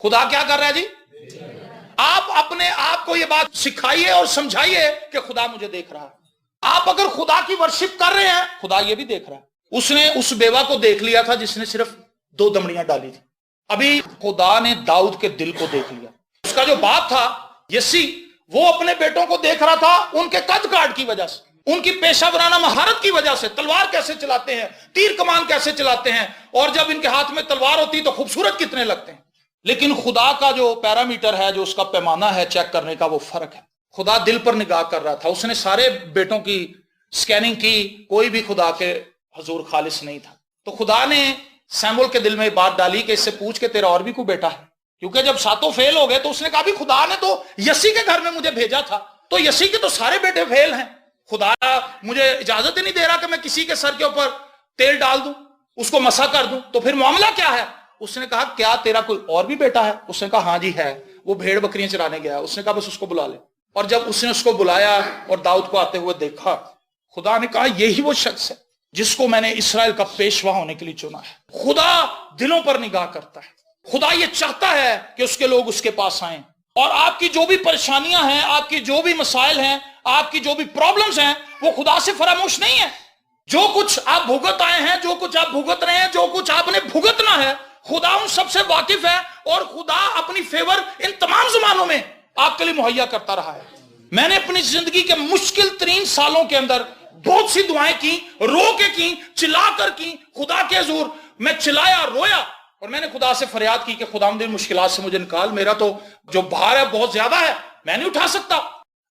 خدا کیا کر رہا ہے جی؟ آپ اپنے آپ کو یہ بات سکھائیے اور سمجھائیے کہ خدا مجھے دیکھ رہا ہے۔ آپ اگر خدا کی ورشپ کر رہے ہیں، خدا یہ بھی دیکھ رہا ہے۔ اس نے اس بیوہ کو دیکھ لیا تھا جس نے صرف 2 دمڑیاں ڈالی تھی۔ ابھی خدا نے داؤد کے دل کو دیکھ لیا۔ اس کا جو باپ تھا یسی، وہ اپنے بیٹوں کو دیکھ رہا تھا ان کے قد کاٹ کی وجہ سے، ان کی پیشہ ورانہ مہارت کی وجہ سے، تلوار کیسے چلاتے ہیں، تیر کمان کیسے چلاتے ہیں، اور جب ان کے ہاتھ میں تلوار ہوتی تو خوبصورت کتنے لگتے ہیں۔ لیکن خدا کا جو پیرامیٹر ہے، جو اس کا پیمانہ ہے چیک کرنے کا، وہ فرق ہے۔ خدا دل پر نگاہ کر رہا تھا۔ اس نے سارے بیٹوں کی سکیننگ کی، کوئی بھی خدا کے حضور خالص نہیں تھا۔ تو خدا نے سیمول کے دل میں بات ڈالی کہ اس سے پوچھ کے تیرا اور بھی کوئی بیٹا ہے، کیونکہ جب 7 فیل ہو گئے تو اس نے کہا بھی خدا نے تو یسی کے گھر میں مجھے بھیجا تھا، تو یسی کے تو سارے بیٹے فیل ہیں، خدا مجھے اجازت ہی نہیں دے رہا کہ میں کسی کے سر کے اوپر تیل ڈال دوں، اس کو مسا کر دوں، تو پھر معاملہ کیا ہے؟ اس نے کہا کیا تیرا کوئی اور بھی بیٹا ہے؟ اس نے کہا ہاں جی ہے، وہ بھیڑ بکریاں چرانے گیا۔ اس نے کہا بس اس کو بلا لے۔ اور جب اس نے اس کو بلایا اور داؤد کو آتے ہوئے دیکھا، خدا نے کہا یہی وہ شخص ہے جس کو میں نے اسرائیل کا پیشوا ہونے کے لیے چنا ہے۔ خدا دلوں پر نگاہ کرتا ہے۔ خدا یہ چاہتا ہے کہ اس کے لوگ اس کے پاس آئیں، اور آپ کی جو بھی پریشانیاں ہیں، آپ کی جو بھی مسائل ہیں، آپ کی جو بھی پرابلمز ہیں، وہ خدا سے فراموش نہیں ہے۔ جو کچھ آپ بھگت آئے ہیں، جو کچھ آپ بھگت رہے ہیں، جو کچھ آپ نے بھگتنا ہے، خدا ان سب سے واقف ہے، اور خدا اپنی فیور ان تمام زمانوں میں آپ کے لیے مہیا کرتا رہا ہے۔ میں نے اپنی زندگی کے مشکل ترین سالوں کے اندر بہت سی دعائیں کی، رو کے کی، چلا کر کی، خدا کے حضور میں چلایا، رویا، اور میں نے خدا سے فریاد کی کہ خدا ان مشکلات سے مجھے نکال، میرا تو جو بھار ہے بہت زیادہ ہے، میں نہیں اٹھا سکتا۔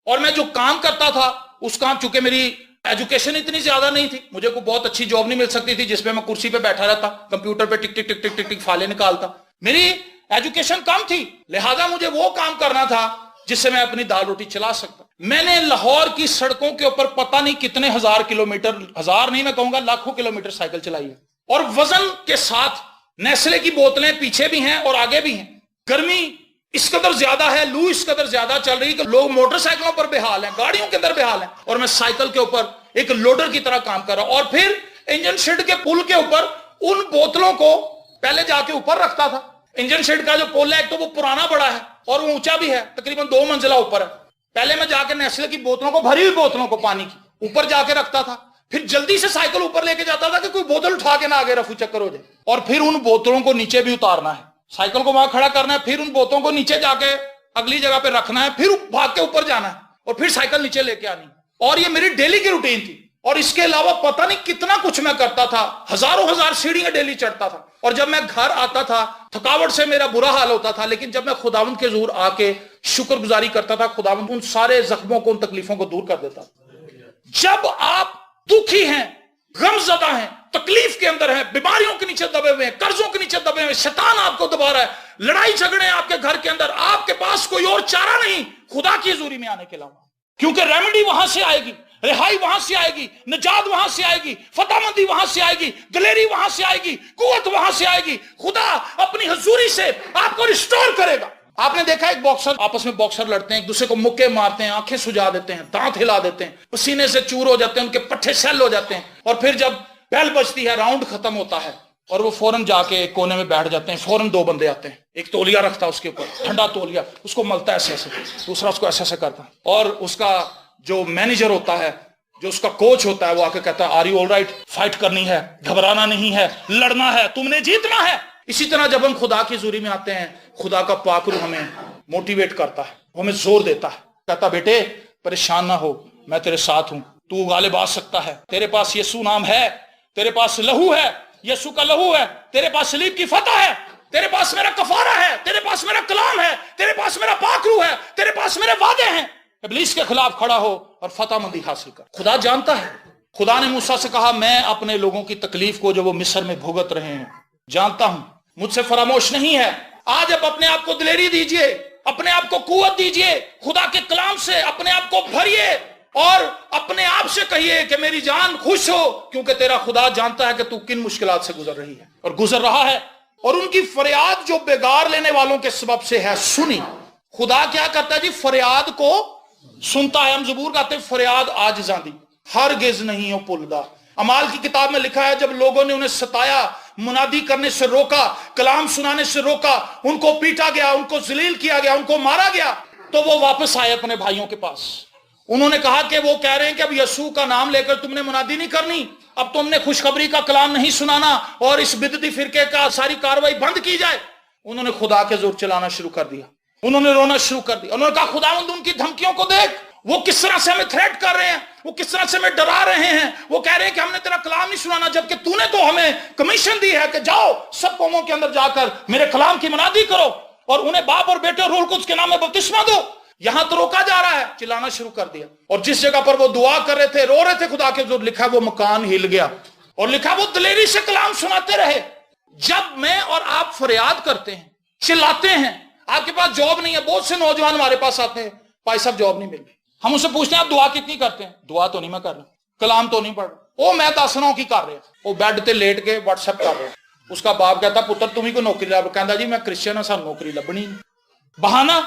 اور میں جو کام کرتا تھا، اس کام، چونکہ میری ایجوکیشن اتنی زیادہ نہیں تھی، مجھے کوئی بہت اچھی جاب نہیں مل سکتی تھی جس پہ میں کرسی پہ بیٹھا رہتا، کمپیوٹر پہ ٹک ٹک ٹک ٹک ٹک ٹک فائلیں نکالتا، میری ایجوکیشن کم تھی، لہذا مجھے وہ کام کرنا تھا جس سے میں اپنی دال روٹی چلا سکتا۔ میں نے لاہور کی سڑکوں کے اوپر پتہ نہیں کتنے ہزار کلومیٹر، ہزار نہیں میں کہوں گا لاکھوں کلومیٹر سائیکل چلائی ہے، اور وزن کے ساتھ نیسلے کی بوتلیں پیچھے بھی ہیں اور آگے بھی ہیں۔ گرمی اس قدر زیادہ ہے، لو اس قدر زیادہ چل رہی کہ لوگ موٹر سائیکلوں پر بحال ہیں، گاڑیوں کے اندر بحال ہیں، اور میں سائیکل کے اوپر ایک لوڈر کی طرح کام کر رہا ہوں۔ اور پھر انجن شیڈ کے پل کے اوپر ان بوتلوں کو پہلے جا کے اوپر رکھتا تھا۔ انجن شیڈ کا جو پل ہے ایک تو وہ پرانا بڑا ہے اور وہ اونچا بھی ہے، تقریباً 2 منزلہ اوپر ہے۔ پہلے میں جا کے نیسلے کی بوتلوں کو، بھری ہوئی بوتلوں کو پانی کی اوپر جا کے رکھتا تھا، پھر جلدی سے سائیکل اوپر لے کے جاتا تھا کہ کوئی بوتل اٹھا کے نہ آگے رفو چکر ہو جائے، اور پھر ان بوتلوں کو نیچے بھی اتارنا ہے، سائیکل کو وہاں کھڑا کرنا ہے، پھر ان بوتلوں کو نیچے جا کے اگلی جگہ پہ رکھنا ہے، پھر بھاگ کے اوپر جانا ہے، اور پھر سائیکل نیچے لے کے آنی۔ اور یہ میری ڈیلی کی روٹین تھی، اور اس کے علاوہ پتہ نہیں کتنا کچھ میں کرتا تھا، ہزاروں ہزار سیڑھیاں ڈیلی چڑھتا تھا، اور جب میں گھر آتا تھا تھکاوٹ سے میرا برا حال ہوتا تھا، لیکن جب میں خداوند کے حضور آ کے شکر گزاری کرتا تھا، خداوند ان سارے زخموں کو، ان تکلیفوں کو دور کر دیتا۔ جب آپ دکھی ہیں، غم زدہ ہیں، تکلیف کے اندر ہیں، بیماریوں کے نیچے دبے ہوئے ہیں، قرضوں کے نیچے دبے ہوئے ہیں، شیطان آپ کو دبا رہا ہے، لڑائی جھگڑے آپ کے گھر کے اندر، آپ کے پاس کوئی اور چارہ نہیں خدا کی حضوری میں آنے کے علاوہ، کیونکہ ریمیڈی وہاں سے آئے گی، رہائی وہاں سے آئے گی، نجات وہاں سے آئے گی، فتح مندی وہاں سے آئے گی، دلیری وہاں سے آئے گی، قوت وہاں سے آئے گی۔ خدا اپنی حضوری سے آپ کو ریسٹور کرے گا۔ آپ نے دیکھا ایک باکسر، آپس میں باکسر لڑتے ہیں، ایک دوسرے کو مکے مارتے ہیں، آنکھیں سجا دیتے ہیں، دانت ہلا دیتے ہیں، پسینے سے چور ہو جاتے ہیں، ان کے پٹھے سیل ہو جاتے ہیں، اور پھر جب بیل بجتی ہے، راؤنڈ ختم ہوتا ہے، اور وہ فوراً جا کے ایک کونے میں بیٹھ جاتے ہیں، فوراً 2 بندے آتے ہیں، ایک تولیہ رکھتا ہے اس کے اوپر، ٹھنڈا تولیہ، اس کو ملتا ہے ایسے ایسے، دوسرا اس کو ایسے ایسے کرتا ہے، اور اس کا جو مینیجر ہوتا ہے، جو اس کا کوچ ہوتا ہے، وہ آ کے کہتا ہے are you all right, fight کرنی ہے، گھبرانا نہیں ہے، لڑنا ہے، تم نے جیتنا ہے۔ اسی طرح جب ہم خدا کی حضوری میں آتے ہیں، خدا کا پاک روح ہمیں موٹیویٹ کرتا ہے، ہمیں زور دیتا ہے، کہتا بیٹے پریشان نہ ہو، میں تیرے ساتھ ہوں، تو غالب آ سکتا ہے، تیرے پاس یسوع نام ہے، تیرے پاس لہو ہے، یسوع کا لہو ہے، تیرے پاس صلیب کی فتح ہے، تیرے پاس میرا کفارہ ہے، تیرے پاس میرا کلام ہے، تیرے پاس میرا پاک روح ہے، تیرے پاس میرے وعدے ہیں۔ ابلیس کے خلاف کھڑا ہو اور فتح مندی حاصل کر۔ خدا جانتا ہے، خدا نے موسیٰ سے کہا میں اپنے لوگوں کی تکلیف کو جو وہ مصر میں بھگت رہے ہیں جانتا ہوں، مجھ سے فراموش نہیں ہے۔ آج آپ اپنے آپ کو دلیری دیجئے، اپنے آپ کو قوت دیجئے، خدا کے کلام سے اپنے آپ کو بھریے، اور اپنے آپ سے کہیے کہ میری جان خوش ہو، کیونکہ تیرا خدا جانتا ہے کہ تو کن مشکلات سے گزر رہی ہے اور گزر رہا ہے، اور ان کی فریاد جو بیگار لینے والوں کے سبب سے ہے سنی۔ خدا کیا کرتا ہے جی؟ فریاد کو سنتا ہے۔ ہم زبور گاتے ہیں فریاد عاجزاں دی ہرگز نہیں ہو پلدا۔ اعمال کی کتاب میں لکھا ہے جب لوگوں نے انہیں ستایا، منادی کرنے سے روکا، کلام سنانے سے روکا، ان کو پیٹا گیا، ان کو ذلیل کیا گیا، ان کو مارا گیا، تو وہ واپس آئے اپنے بھائیوں کے پاس۔ انہوں نے کہا کہ وہ کہہ رہے ہیں کہ اب یسوع کا نام لے کر تم نے منادی نہیں کرنی، اب تم نے خوشخبری کا کلام نہیں سنانا، اور اس بدعتی فرقے کا ساری کاروائی بند کی جائے۔ انہوں نے خدا کے زور چلانا شروع کر دیا، انہوں نے رونا شروع کر دیا۔ انہوں نے کہا خداوند ان کی دھمکیوں کو دیکھ، وہ کس طرح سے ہمیں تھریٹ کر رہے ہیں، وہ کس طرح سے ہمیں ڈرا رہے ہیں، وہ کہہ رہے ہیں کہ ہم نے تیرا کلام نہیں سنانا، جبکہ تو نے تو ہمیں کمیشن دی ہے کہ جاؤ سب قوموں کے اندر جا کر میرے کلام کی منادی کرو اور انہیں باپ اور بیٹے اور روح القدس کے نام میں بپتسمہ دو۔ یہاں تو روکا جا رہا ہے، چلانا شروع کر دیا۔ اور جس جگہ پر وہ دعا کر رہے تھے، رو رہے تھے خدا کے حضور، لکھا وہ مکان ہل گیا، اور لکھا وہ دلیری سے کلام سناتے رہے۔ جب میں اور آپ فریاد کرتے ہیں، چلاتے ہیں، آپ کے پاس جاب نہیں ہے، بہت سے نوجوان ہمارے پاس آتے ہیں، بھائی صاحب جاب نہیں مل رہی، ہم اسے پوچھتے ہیں آپ دعا کتنی کرتے ہیں؟ دعا تو نہیں میں کر رہا، کلام تو نہیں پڑھ رہا، او میں 10 نو کی کر رہا، وہ بیڈ تے لیٹ کے واٹس ایپ کر رہا۔ اس کا باپ کہتا پتر تم ہی کو نوکری لب، کہتا جی میں کرسچن ہوں، سانو نوکری لبنی نہیں۔ بہانہ۔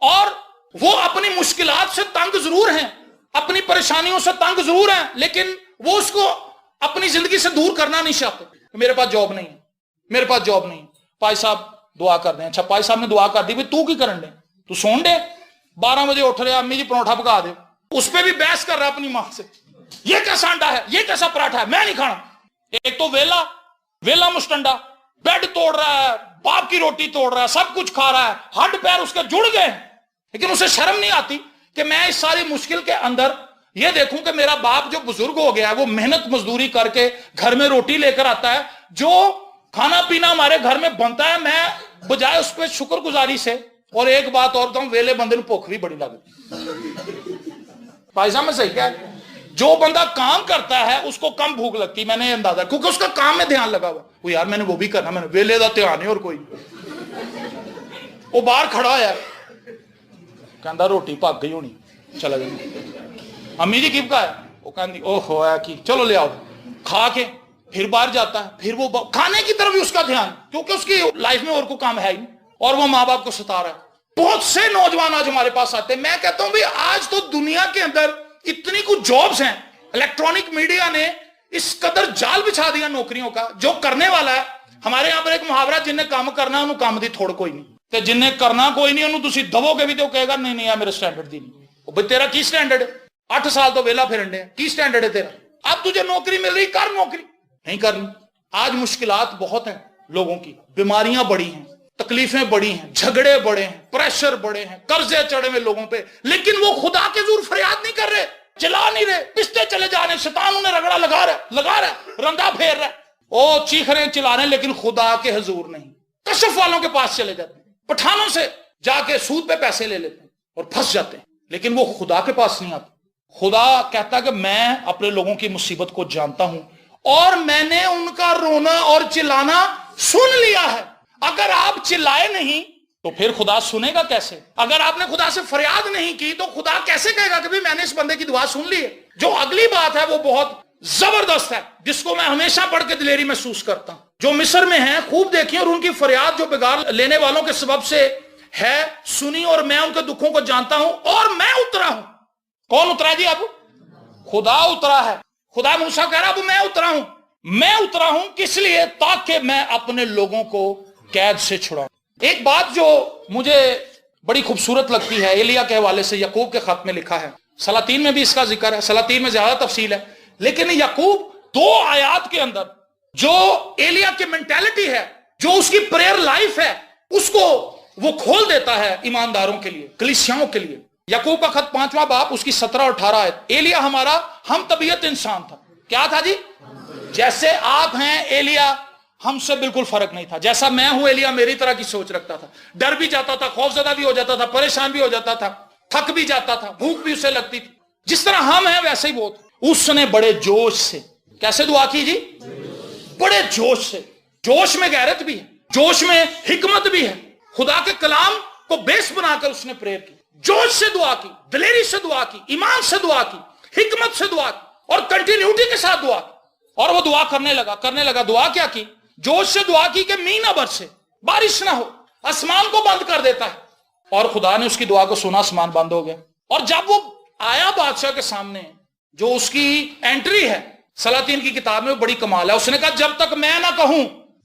اور وہ اپنی مشکلات سے تنگ ضرور ہیں، اپنی پریشانیوں سے تنگ ضرور ہیں، لیکن وہ اس کو اپنی زندگی سے دور کرنا نہیں چاہتے۔ میرے پاس جاب نہیں ہے، میرے پاس جاب نہیں ہے، پائی صاحب دعا کر دیں۔ اچھا پائی صاحب نے دعا کر دی، تو کی کرن دے، تو سون دے، 12 بجے اٹھ رہے امی جی پروٹھا پکا دے، اس پہ بھی بحث کر رہا اپنی ماں سے، یہ کیسا انڈا ہے، یہ کیسا پراٹھا ہے، میں نہیں کھانا۔ ایک تو ویلا مشٹنڈا، بیڈ توڑ رہا ہے، باپ کی روٹی توڑ رہا ہے، سب کچھ کھا رہا ہے، ہڈ پیر اس کے جڑ گئے، لیکن اسے شرم نہیں آتی کہ میں اس ساری مشکل کے اندر یہ دیکھوں کہ میرا باپ جو بزرگ ہو گیا ہے وہ محنت مزدوری کر کے گھر میں روٹی لے کر آتا ہے، جو کھانا پینا ہمارے گھر میں بنتا ہے، میں بجائے اس پہ شکر گزاری سے، اور ایک بات اور تو ویلے بندے کو بھوک بھی بڑی لگتی۔ بھائی صاحب میں صحیح کہہ رہا ہوں، جو بندہ کام کرتا ہے اس کو کم بھوک لگتی، میں نے یہ اندازہ، کیونکہ اس کا کام میں دھیان لگا ہوا، وہ یار میں نے وہ بھی کرنا، میں نے ویلے دا دھیان ہے اور کوئی، وہ باہر کھڑا ہے کہندا روٹی پک گئی ہونی، چلا جائے امی جی کب کا ہے، وہ کہندی او ہو ہے کی، چلو لے آؤ، کھا کے پھر باہر جاتا ہے، پھر وہ کھانے کی طرف بھی اس کا دھیان، کیونکہ اس کی لائف میں اور کوئی کام ہے ہی نہیں، اور وہ ماں باپ کو ستا رہا ہے۔ بہت سے نوجوان آج ہمارے پاس آتے ہیں، میں کہتا ہوں بھی آج تو دنیا کے اندر اتنی کچھ جابز ہیں، الیکٹرانک میڈیا نے اس قدر جال بچھا دیا نوکریوں کا، جو کرنے والا ہے، ہمارے یہاں پر ایک محاورہ جن نے کام کرنا انہوں کام دی تھوڑ کوئی نہیں، تے جن نے کرنا کوئی نہیں انہوں تسی دبو کے بھی تو کہے گا نہیں نہیں میرے سٹینڈرڈ دی نہیں، وہ بھئی تیرا کی سٹینڈرڈ ہے، 8 سال تو ویلا پھرنڈے ہیں، کی سٹینڈرڈ ہے تیرا، اب تجھے نوکری مل رہی کر نوکری، نہیں کرنی۔ آج مشکلات بہت ہیں لوگوں کی، بیماریاں بڑی ہیں، تکلیفیں بڑی ہیں، جھگڑے بڑے ہیں، پریشر بڑے ہیں، قرضے چڑھے ہوئے لوگوں پہ، لیکن وہ خدا کے حضور فریاد نہیں کر رہے، چلا نہیں رہے، پستے چلے جا رہے ہیں، شیطان انہیں رگڑا لگا رہا ہے، رندا پھیر رہا ہے، او چیخ رہے ہیں چلا رہے ہیں، لیکن خدا کے حضور نہیں۔ کشف والوں کے پاس چلے جاتے ہیں، پٹھانوں سے جا کے سود پہ پیسے لے لیتے ہیں اور پھنس جاتے ہیں، لیکن وہ خدا کے پاس نہیں آتے۔ خدا کہتا کہ میں اپنے لوگوں کی مصیبت کو جانتا ہوں اور میں نے ان کا رونا اور چلانا سن لیا ہے۔ اگر آپ چلائے نہیں تو پھر خدا سنے گا کیسے؟ اگر آپ نے خدا سے فریاد نہیں کی تو خدا کیسے کہے گا کہ بھی میں نے اس بندے کی دعا سن لی ہے؟ جو اگلی بات ہے وہ بہت زبردست ہے، جس کو میں ہمیشہ پڑھ کے دلیری محسوس کرتا ہوں۔ جو مصر میں ہیں خوب دیکھیں، اور ان کی فریاد جو بگاڑ لینے والوں کے سبب سے ہے سنی، اور میں ان کے دکھوں کو جانتا ہوں اور میں اترا ہوں۔ کون اترا جی؟ اب خدا اترا ہے۔ خدا موسیٰ کہہ رہا اب میں اترا ہوں، میں اترا ہوں کس لیے؟ تاکہ میں اپنے لوگوں کو قید سے چھڑاؤں۔ ایک بات جو مجھے بڑی خوبصورت لگتی ہے ایلیا کے حوالے سے، یعقوب کے خط میں لکھا ہے، سلاطین میں بھی اس کا ذکر ہے، سلاطین میں زیادہ تفصیل ہے، لیکن یعقوب 2 آیات کے اندر جو ایلیا کی مینٹیلٹی ہے، جو اس کی پریئر لائف ہے، اس کو وہ کھول دیتا ہے ایمانداروں کے لیے، کلیسیاؤں کے لیے۔ یعقوب کا خط 5واں باب اس کی 17 اور 18 آیت۔ ایلیا ہمارا ہم طبیعت انسان تھا، کیا تھا جی؟ جیسے آپ ہیں ایلیا ہم سے بالکل فرق نہیں تھا، جیسا میں ہوں ایلیا میری طرح کی سوچ رکھتا تھا، ڈر بھی جاتا تھا، خوف زدہ بھی ہو جاتا تھا، پریشان بھی ہو جاتا تھا، تھک بھی جاتا تھا، بھوک بھی اسے لگتی تھی، جس طرح ہم ہیں ویسے ہی وہ تھا۔ اس نے بڑے جوش سے، کیسے دعا کی جی؟ بڑے جوش سے، جوش میں غیرت بھی ہے، جوش میں حکمت بھی ہے، خدا کے کلام کو بیس بنا کر اس نے پریئر کی، جوش سے دعا کی، دلیری سے دعا کی، ایمان سے دعا کی، حکمت سے دعا کی، اور کنٹینیوٹی کے ساتھ دعا کی، اور وہ دعا کرنے لگا۔ دعا کیا کی؟ جوش سے دعا کی کہ مینہ برسے، بارش نہ ہو، آسمان کو بند کر دیتا ہے، اور خدا نے اس کی دعا کو سنا، آسمان بند ہو گیا۔ اور جب وہ آیا بادشاہ کے سامنے، جو اس کی انٹری ہے سلاطین کی کتاب میں، وہ بڑی کمال ہے۔ اس نے کہا جب تک میں نہ کہوں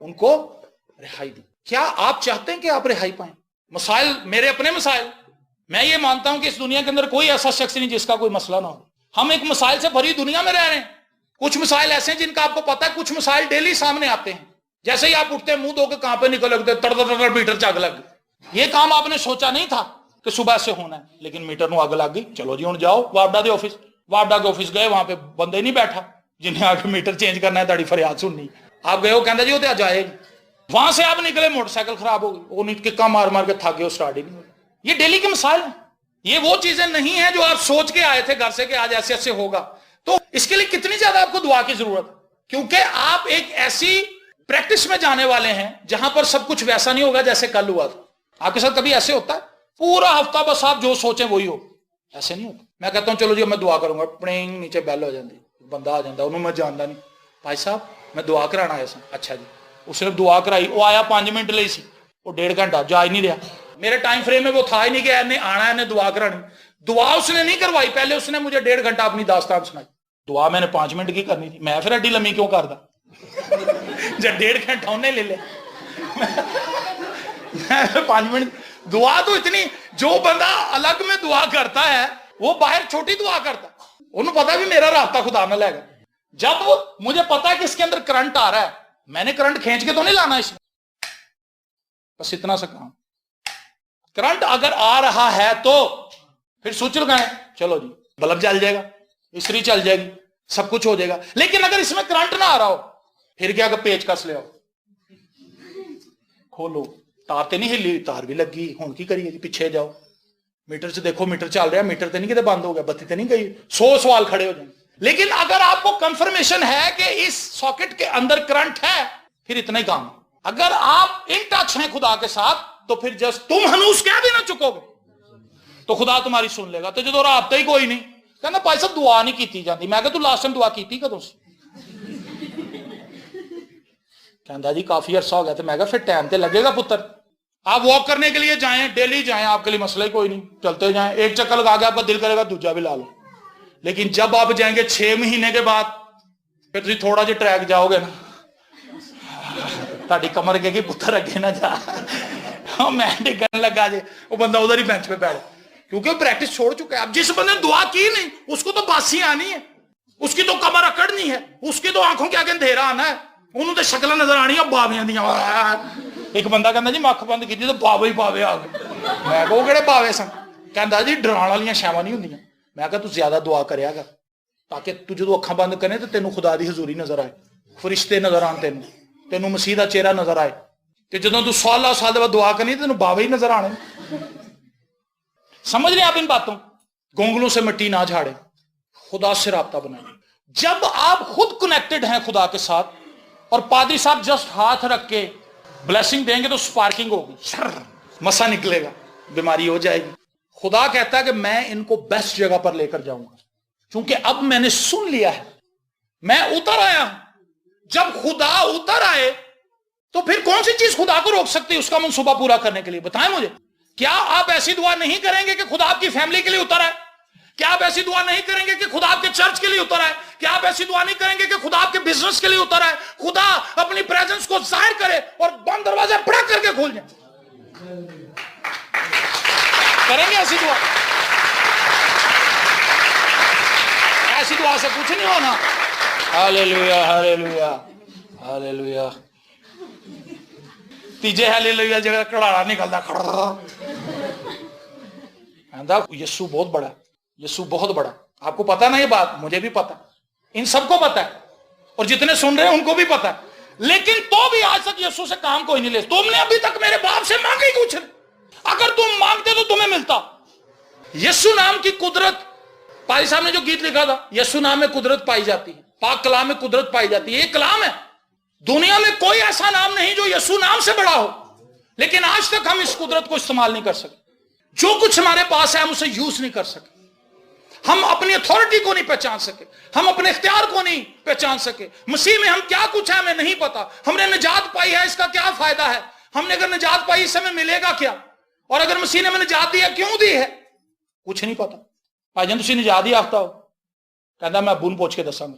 ان کو رہائی دیں. کیا آپ چاہتے ہیں کہ آپ رہائی پائیں؟ مسائل میرے اپنے مسائل, میں یہ مانتا ہوں کہ اس دنیا کے اندر کوئی ایسا شخص نہیں جس کا کوئی مسئلہ نہ ہو. ہم ایک مسائل سے بھری دنیا میں رہ رہے ہیں. کچھ مسائل ایسے ہیں جن کا آپ کو پتا ہے, کچھ مسائل ڈیلی سامنے آتے ہیں. جیسے ہی آپ اٹھتے ہیں منہ دھو کے کہاں پہ نکل لگتے تڑ میٹر چگ لگ. یہ کام آپ نے سوچا نہیں تھا کہ صبح سے ہونا ہے, لیکن میٹر نو اگ لگ گئی. چلو جی ہوں جاؤ وارڈا دے آفس. وارڈا کے آفس گئے, وہاں پہ بندے نہیں بیٹھا جنہیں آ کے میٹر چینج کرنا ہے, تاڑی فریاد سننی. آپ گئے, وہ کہندا جی وہ تو جائے. وہاں سے آپ نکلے, موٹر سائیکل خراب ہو گئی, وہ نہیں ککا مار مار کے تھک گئے, وہ سٹارٹ ہی نہیں ہوئی. یہ ڈیلی کے مسائل ہیں. یہ وہ چیزیں نہیں ہیں جو آپ سوچ کے آئے تھے گھر سے کہ آج ایسے ایسے ہوگا. تو اس کے لیے کتنی زیادہ آپ کو دعا کی ضرورت ہے, کیونکہ آپ ایک ایسی پریکٹس میں جانے والے ہیں جہاں پر سب کچھ ویسا نہیں ہوگا جیسے کل ہوا تھا. آپ کے ساتھ کبھی ایسے ہوتا ہے پورا ہفتہ بس آپ جو سوچیں وہی ہو؟ ایسے نہیں ہوتا. میں کہتا ہوں چلو جی میں دعا کروں گا, پڑینگ نیچے بیل ہو جاتی, بندہ آ جاتا, انہوں میں جانتا نہیں, بھائی صاحب میں دعا کرانا آیا سا. اچھا جی, اس نے دعا کرائی, وہ آیا 5 منٹ لئی سی, وہ 1.5 گھنٹہ جا ہی نہیں رہا. میرے ٹائم فریم میں وہ تھا ہی نہیں کہ انہیں آنا ہے, انہیں دعا کرانی. دعا اس نے نہیں کروائی, پہلے اس نے مجھے 1.5 گھنٹہ اپنی داستان سنائی. دعا میں نے 5 منٹ کی کرنی تھی, میں پھر اڈی لمبی کیوں کردا جب 1.5 گھنٹہ انہیں لے لیا. میں 5 منٹ دعا تو اتنی, جو بندہ الگ میں دعا کرتا ہے وہ باہر چھوٹی دعا کرتا, انہوں پتا بھی میرا رابطہ خدا میں لے گا. جب مجھے پتا ہے کہ اس کے اندر کرنٹ آ رہا ہے, میں نے کرنٹ کھینچ کے تو نہیں لانا اس میں, بس اتنا سا کام. کرنٹ اگر آ رہا ہے تو پھر سوچ لگائیں, چلو جی بلب جل جائے گا, استری چل جائے گی, سب کچھ ہو جائے گا. لیکن اگر اس میں کرنٹ نہ آ رہا ہو, پھر کیا کہ پیچ کس لے آؤ, کھولو, تار تے نہیں ہلی, تار بھی لگی, ہوں کی کریے جی, پیچھے جاؤ, میٹر سے دیکھو میٹر چل رہا ہے, میٹر تے نہیں کتے بند ہو گیا, بتی تے نہیں گئی, 100 سوال کھڑے ہو جائیں. لیکن اگر آپ کو کنفرمیشن ہے کہ اس ساکٹ کے اندر کرنٹ ہے, پھر اتنا ہی کام. اگر آپ ان ٹچ ہیں خدا کے ساتھ تو پھر جس تم ہنوس کہہ بھی نہ چکو گے تو خدا تمہاری سن لے گا. تو جدو رابطہ ہی کوئی نہیں, کہنا بھائی صاحب دعا نہیں کیتی جاتی. میں کہ تو لاسٹ ٹائم دعا کیتی کدوں سے؟ کہندا جی کافی عرصہ ہو گیا. تو میں کہا پھر ٹائم تے لگے گا پتر. آپ واک کرنے کے لیے جائیں, ڈیلی جائیں, آپ کے لیے مسئلہ ہی کوئی نہیں, چلتے جائیں, ایک چکر لگا کے آپ کا دل کرے گا دوجا بھی لا لو. لیکن جب آپ جائیں گے 6 مہینے کے بعد, پھر تھی تھوڑا جا ٹریک جاؤ گے نا, تاڑی کمر کے پتر اگے نہ جا, میں ڈگن لگا جے, وہ بندہ ادھر ہی بینچ پہ بیٹھ, کیونکہ وہ پریکٹس چھوڑ چکا ہے. اب جس بندے نے دعا کی نہیں, اس کو تو باسی آنی ہے, اس کی تو کمر اکڑنی ہے, اس کی تو آنکھوں کے آگے اندھیرا آنا ہے, انہوں تو شکلیں نظر آنی ہے باویاں دیاں. ایک بندہ کہندا جی مکھ بند کی تو باوے ہی باوے آ گئے. میں کہا وہ کہڑے باوے سن؟ کہندا جی ڈران والیاں شاواں نہیں ہوندیاں. میں کہا تو زیادہ دعا کریا کر, تاکہ تو جدو اکھاں بند کرے تو تینوں خدا دی حضوری نظر آئے, فرشتے نظر آن, تینوں مسیح دا چہرہ نظر آئے. کہ جدوں تو سال دے بعد دعا کرنی تینوں باوے ہی نظر آنے. سمجھ رہے آپ ان باتوں؟ گونگلوں سے مٹی نہ جھاڑے, خدا سے رابطہ بنائیں. جب آپ خود کنیکٹڈ ہیں خدا کے ساتھ, اور پادری صاحب جسٹ ہاتھ رکھ کے بلیسنگ دیں گے تو سپارکنگ ہوگی, مسا نکلے گا, بیماری ہو جائے گی. خدا کہتا ہے کہ میں ان کو بیسٹ جگہ پر لے کر جاؤں گا, کیونکہ اب میں نے سن لیا ہے, میں اتر آیا ہوں. جب خدا اتر آئے تو پھر کون سی چیز خدا کو روک سکتی ہے اس کا منصوبہ پورا کرنے کے لیے؟ بتائیں مجھے. کیا آپ ایسی دعا نہیں کریں گے کہ خدا آپ کی فیملی کے لیے اتر آئے؟ کیا آپ ایسی دعا نہیں کریں گے کہ خدا آپ کے چرچ کے لیے اتر آئے؟ کیا آپ ایسی دعا نہیں کریں گے کہ خدا آپ کے بزنس کے لیے اتر آئے؟ خدا اپنی پریزنس کو ظاہر کرے اور بند دروازے پڑک کر کے کھول جائیں. کریں گے ایسی دعا؟ ایسی دعا سے کچھ نہیں ہونا. ہاللیلویا ہاللیلویا ہاللیلویا. تیجے ہاللیلویا جگہ کڑاڑا نکلتا, یسوع بہت بڑا, یسوع بہت بڑا. آپ کو پتا نا یہ بات؟ مجھے بھی پتا, ان سب کو پتا ہے, اور جتنے سن رہے ہیں ان کو بھی پتا ہے. لیکن تو بھی آج تک یسوع سے کام کوئی نہیں لے. تم نے ابھی تک میرے باپ سے مانگا ہی کچھ نہیں. اگر تم مانگتے تو تمہیں ملتا. یسوع نام کی قدرت, پادری صاحب نے جو گیت لکھا تھا, یسوع نام میں قدرت پائی جاتی ہے, پاک کلام میں قدرت پائی جاتی ہے. یہ کلام ہے. دنیا میں کوئی ایسا نام نہیں جو یسوع نام سے بڑا ہو, لیکن آج تک ہم اس قدرت کو استعمال نہیں کر سکے. جو کچھ ہمارے پاس ہے ہم اسے یوز نہیں کر سکے. ہم اپنی اتھارٹی کو نہیں پہچان سکے, ہم اپنے اختیار کو نہیں پہچان سکے. مسیح میں ہم کیا کچھ ہے ہمیں نہیں پتا. ہم نے نجات پائی ہے, اس کا کیا فائدہ ہے؟ ہم نے اگر نجات پائی اس سے ہمیں ملے گا کیا؟ اور اگر مسیح نے ہمیں نجات دی ہے کیوں دی ہے؟ کچھ نہیں پتا. بھائی جان تسی نجات ہی یافتہ ہو, کہندا میں ابو نوں پوچھ کے دساں گا.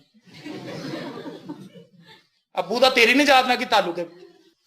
ابو دا تیری نجات نہ کی تعلق ہے,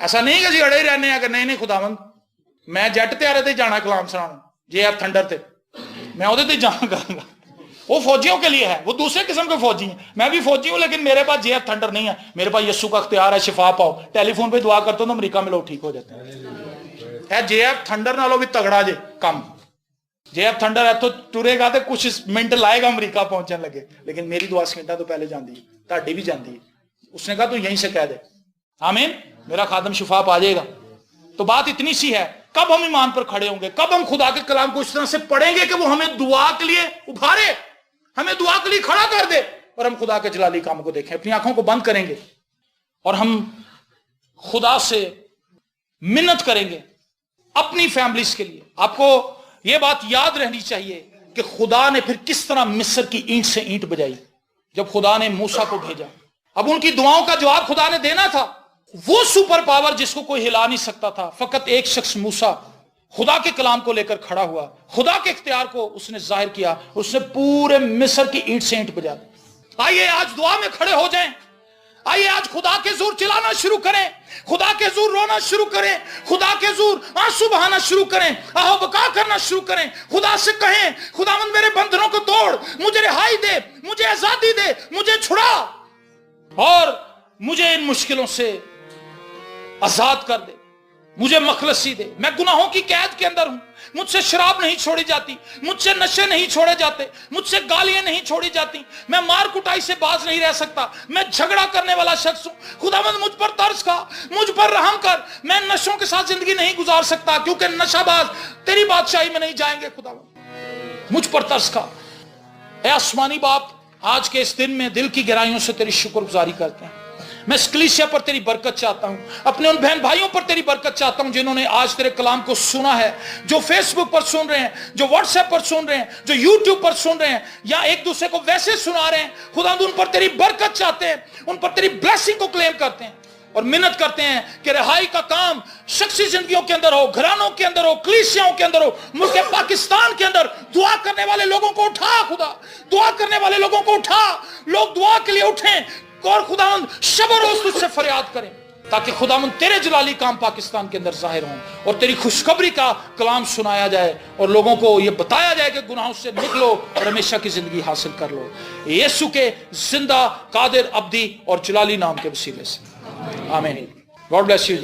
ایسا نہیں کہ جی اڑے ہی رہنے اگر نہیں خداوند میں جیٹ تے آ رہے تھے جانا کلام سنانا جے ایف تھنڈر تے میں وہ جانا کروں گا. وہ فوجیوں کے لیے ہے, وہ دوسرے قسم کے فوجی ہیں. میں بھی فوجی ہوں لیکن میرے پاس جے ایف تھنڈر نہیں ہے. میرے پاس یسوع کا اختیار ہے, شفا پاؤ. ٹیلی فون پہ دعا کرتا ہوں تو امریکہ میں لوگ ٹھیک ہو جاتے ہیں. جے ایف تھنڈر نالوں بھی تگڑا جے کم. جے ایف تھنڈر ہے تو ٹرے گا تو کچھ منٹ لائے گا امریکہ پہنچنے لگے, لیکن میری دعا سکینٹا تو پہلے جاندی ہے, تہاڈی بھی جاندی ہے. اس نے کہا تو یہیں سے کہہ دے آمین, میرا خادم شفا پا جائے گا. تو بات اتنی سی ہے, کب ہم ایمان پر کھڑے ہوں گے, کب ہم خدا کے کلام کو اس طرح سے پڑھیں گے کہ وہ ہمیں دعا کے لیے ابھارے, ہمیں دعا کے لیے کھڑا کر دے, اور ہم خدا کے جلالی کام کو دیکھیں. اپنی آنکھوں کو بند کریں گے اور ہم خدا سے منت کریں گے اپنی فیملیز کے لیے. آپ کو یہ بات یاد رہنی چاہیے کہ خدا نے پھر کس طرح مصر کی اینٹ سے اینٹ بجائی جب خدا نے موسیٰ کو بھیجا. اب ان کی دعاؤں کا جواب خدا نے دینا تھا. وہ سپر پاور جس کو کوئی ہلا نہیں سکتا تھا, فقط ایک شخص موسیٰ خدا کے کلام کو لے کر کھڑا ہوا, خدا کے اختیار کو اس نے ظاہر کیا, اس نے پورے مصر کی اینٹ سے اینٹ بجا دی. آئیے آج دعا میں کھڑے ہو جائیں, آئیے آج خدا کے زور چلانا شروع کریں, خدا کے زور رونا شروع کریں, خدا کے زور آنسو بہانا شروع کریں, آہو بکا کرنا شروع کریں. خدا سے کہیں خداوند میرے بندھنوں کو توڑ, مجھے رہائی دے, مجھے آزادی دے, مجھے چھڑا اور مجھے ان مشکلوں سے آزاد کر دے, مجھے مخلصی دے. میں گناہوں کی قید کے اندر ہوں, مجھ سے شراب نہیں چھوڑی جاتی, مجھ سے نشے نہیں چھوڑے جاتے, مجھ سے گالیاں نہیں چھوڑی جاتی, میں مار کٹائی سے باز نہیں رہ سکتا, میں جھگڑا کرنے والا شخص ہوں. خداوند مجھ پر ترس کھا, مجھ پر رحم کر. میں نشوں کے ساتھ زندگی نہیں گزار سکتا کیونکہ نشہ باز تیری بادشاہی میں نہیں جائیں گے. خداوند مجھ پر ترس کھا. اے آسمانی باپ, آج کے اس دن میں دل کی گہرائیوں سے تیری شکر گزاری کرتے ہیں. میں اس کلیسیا پر تیری برکت چاہتا ہوں, اپنے ان بہن بھائیوں پر تیری برکت چاہتا ہوں جنہوں نے آج تیرے کلام کو سنا ہے, جو فیس بک پر سن رہے ہیں, جو واٹس ایپ پر سن رہے ہیں, جو یوٹیوب پر سن رہے ہیں, یا ایک دوسرے کو ویسے سنا رہے ہیں. خداوند ان پر تیری برکت چاہتے ہیں, ان پر تیری بلیسنگ کو کلیم کرتے ہیں اور منت کرتے ہیں کہ رہائی کا کام شخصی زندگیوں کے اندر ہو, گھرانوں کے اندر ہو, کلیسیاؤں کے اندر ہو, ملک پاکستان کے اندر. دعا کرنے والے لوگوں کو اٹھا خدا, دعا کرنے والے لوگوں کو اٹھا. لوگ دعا کے لیے اٹھیں اور خداوند شب و روز تجھ سے فریاد کریں تاکہ خداوند تیرے جلالی کام پاکستان کے اندر ظاہر ہوں اور تیری خوشخبری کا کلام سنایا جائے اور لوگوں کو یہ بتایا جائے کہ گناہوں سے نکلو اور ہمیشہ کی زندگی حاصل کر لو. یسوع کے زندہ, قادر, ابدی اور جلالی نام کے وسیلے سے آمین. God bless you.